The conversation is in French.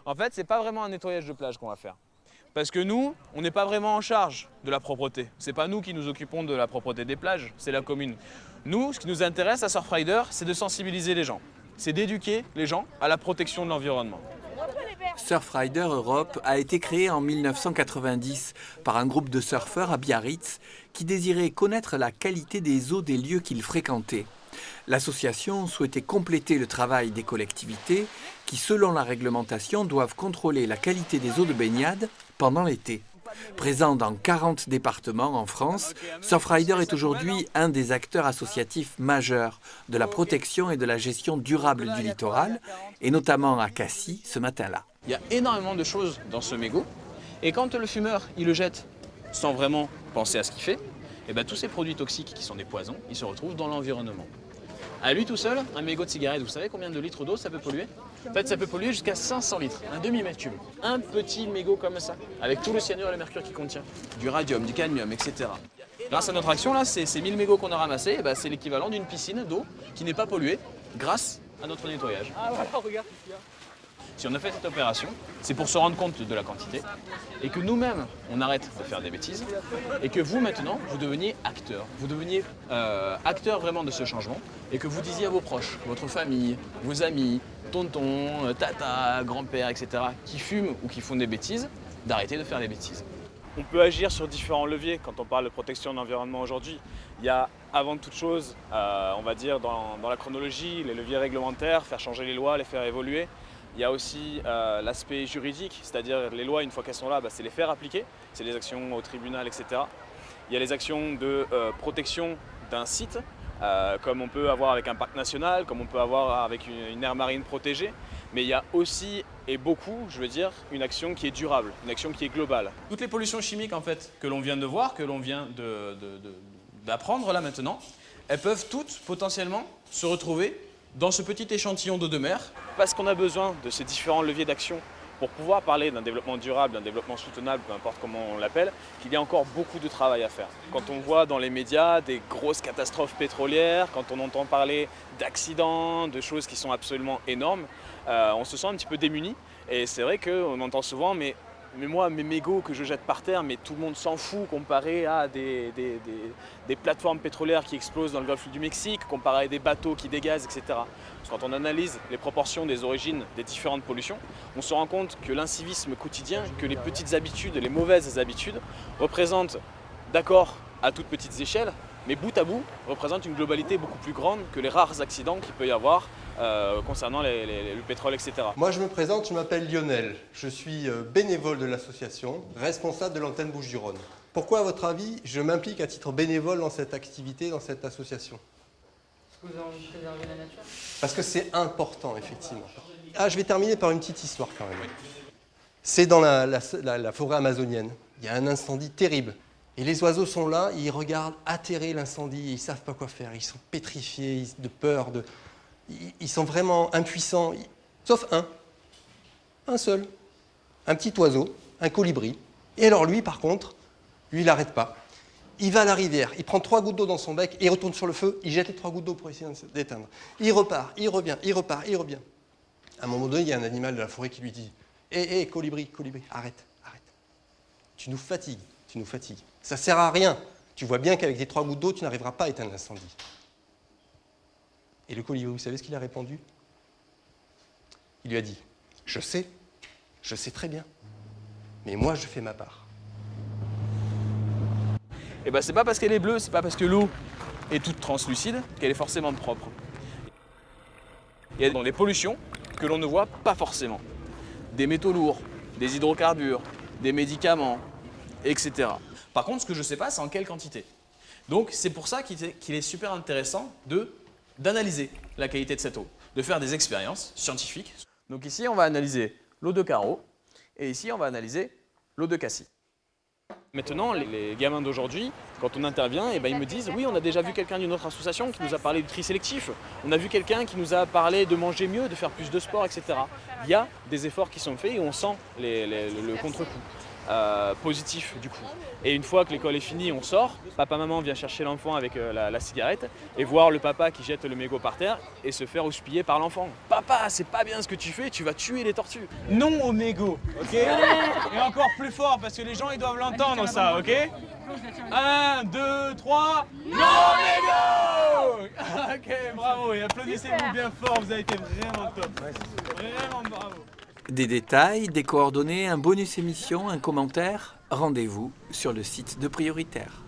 En fait, c'est pas vraiment un nettoyage de plage qu'on va faire. Parce que nous, on n'est pas vraiment en charge de la propreté. C'est pas nous qui nous occupons de la propreté des plages, c'est la commune. Nous, ce qui nous intéresse à Surfrider, c'est de sensibiliser les gens. C'est d'éduquer les gens à la protection de l'environnement. Surfrider Europe a été créé en 1990 par un groupe de surfeurs à Biarritz qui désirait connaître la qualité des eaux des lieux qu'ils fréquentaient. L'association souhaitait compléter le travail des collectivités qui, selon la réglementation, doivent contrôler la qualité des eaux de baignade pendant l'été. Présent dans 40 départements en France, Surfrider est aujourd'hui un des acteurs associatifs majeurs de la protection et de la gestion durable du littoral, et notamment à Cassis ce matin-là. Il y a énormément de choses dans ce mégot, et quand le fumeur il le jette sans vraiment penser à ce qu'il fait, et bien tous ces produits toxiques qui sont des poisons, ils se retrouvent dans l'environnement. À lui tout seul, un mégot de cigarette, vous savez combien de litres d'eau ça peut polluer? En fait, ça peut polluer jusqu'à 500 litres, un demi-mètre cube. Un petit mégot comme ça, avec tout le cyanure et le mercure qu'il contient, du radium, du cadmium, etc. Grâce à notre action, là, ces 1000 mégots qu'on a ramassés, eh ben, c'est l'équivalent d'une piscine d'eau qui n'est pas polluée grâce à notre nettoyage. Ah voilà, regarde. Si on a fait cette opération, c'est pour se rendre compte de la quantité et que nous-mêmes, on arrête de faire des bêtises et que vous, maintenant, vous deveniez acteur. Vous deveniez acteur vraiment de ce changement et que vous disiez à vos proches, votre famille, vos amis, tonton, tata, grand-père, etc., qui fument ou qui font des bêtises, d'arrêter de faire des bêtises. On peut agir sur différents leviers quand on parle de protection de l'environnement aujourd'hui. Il y a avant toute chose, on va dire dans la chronologie, les leviers réglementaires, faire changer les lois, les faire évoluer. Il y a aussi l'aspect juridique, c'est-à-dire les lois, une fois qu'elles sont là, c'est les faire appliquer, c'est les actions au tribunal, etc. Il y a les actions de protection d'un site, comme on peut avoir avec un parc national, comme on peut avoir avec une aire marine protégée. Mais il y a aussi, et beaucoup, je veux dire, une action qui est durable, une action qui est globale. Toutes les pollutions chimiques en fait, que l'on vient de voir, que l'on vient d'apprendre là maintenant, elles peuvent toutes potentiellement se retrouver dans ce petit échantillon d'eau de mer. Parce qu'on a besoin de ces différents leviers d'action pour pouvoir parler d'un développement durable, d'un développement soutenable, peu importe comment on l'appelle, qu'il y a encore beaucoup de travail à faire. Quand on voit dans les médias des grosses catastrophes pétrolières, quand on entend parler d'accidents, de choses qui sont absolument énormes, on se sent un petit peu démuni. Et c'est vrai qu'on entend souvent, mais moi, mes mégots que je jette par terre, mais tout le monde s'en fout comparé à des plateformes pétrolières qui explosent dans le golfe du Mexique, comparé à des bateaux qui dégazent, etc. Parce que quand on analyse les proportions des origines des différentes pollutions, on se rend compte que l'incivisme quotidien, que les petites habitudes, les mauvaises habitudes, représentent, d'accord, à toutes petites échelles, mais bout à bout, représentent une globalité beaucoup plus grande que les rares accidents qu'il peut y avoir concernant le pétrole, etc. Moi je me présente, je m'appelle Lionel. Je suis bénévole de l'association, responsable de l'antenne Bouches-du-Rhône. Pourquoi, à votre avis, je m'implique à titre bénévole dans cette activité, dans cette association? Est-ce que vous avez envie de préserver la nature? Parce que c'est important, effectivement. Je vais terminer par une petite histoire quand même. C'est dans la forêt amazonienne. Il y a un incendie terrible. Et les oiseaux sont là, ils regardent atterrer l'incendie, ils ne savent pas quoi faire. Ils sont pétrifiés de peur, ils sont vraiment impuissants. Sauf un seul, un petit oiseau, un colibri. Et alors lui, par contre, lui, il n'arrête pas. Il va à la rivière, il prend 3 gouttes d'eau dans son bec, et il retourne sur le feu, il jette les 3 gouttes d'eau pour essayer d'éteindre. Il repart, il revient, il repart, il revient. À un moment donné, il y a un animal de la forêt qui lui dit « Hé, colibri, arrête. Tu nous fatigues, Ça ne sert à rien. Tu vois bien qu'avec tes 3 gouttes d'eau, tu n'arriveras pas à éteindre l'incendie. » Et le colibri, vous savez ce qu'il a répondu? Il lui a dit « Je sais très bien, mais moi je fais ma part. » Et ben c'est pas parce qu'elle est bleue, c'est pas parce que l'eau est toute translucide qu'elle est forcément propre. Il y a dans les pollutions que l'on ne voit pas forcément. Des métaux lourds, des hydrocarbures, des médicaments, etc. Par contre, ce que je ne sais pas, c'est en quelle quantité. Donc c'est pour ça qu'il est super intéressant d'analyser la qualité de cette eau, de faire des expériences scientifiques. Donc ici, on va analyser l'eau de Carreau et ici, on va analyser l'eau de Cassis. Maintenant, les gamins d'aujourd'hui, quand on intervient, ils me disent « Oui, on a déjà vu quelqu'un d'une autre association qui nous a parlé du tri sélectif. On a vu quelqu'un qui nous a parlé de manger mieux, de faire plus de sport, etc. » Il y a des efforts qui sont faits et on sent le contre-coup. positif du coup. Et une fois que l'école est finie, on sort, papa-maman vient chercher l'enfant avec la cigarette et voir le papa qui jette le mégot par terre et se faire houspiller par l'enfant. Papa, c'est pas bien ce que tu fais, tu vas tuer les tortues. Non au mégot, ok? Et encore plus fort parce que les gens ils doivent l'entendre ça, ok? 1, 2, 3, non mégot! Ok, bravo, et applaudissez-vous bien fort, vous avez été vraiment top. Vraiment bravo. Des détails, des coordonnées, un bonus émission, un commentaire, rendez-vous sur le site de Prioritaire.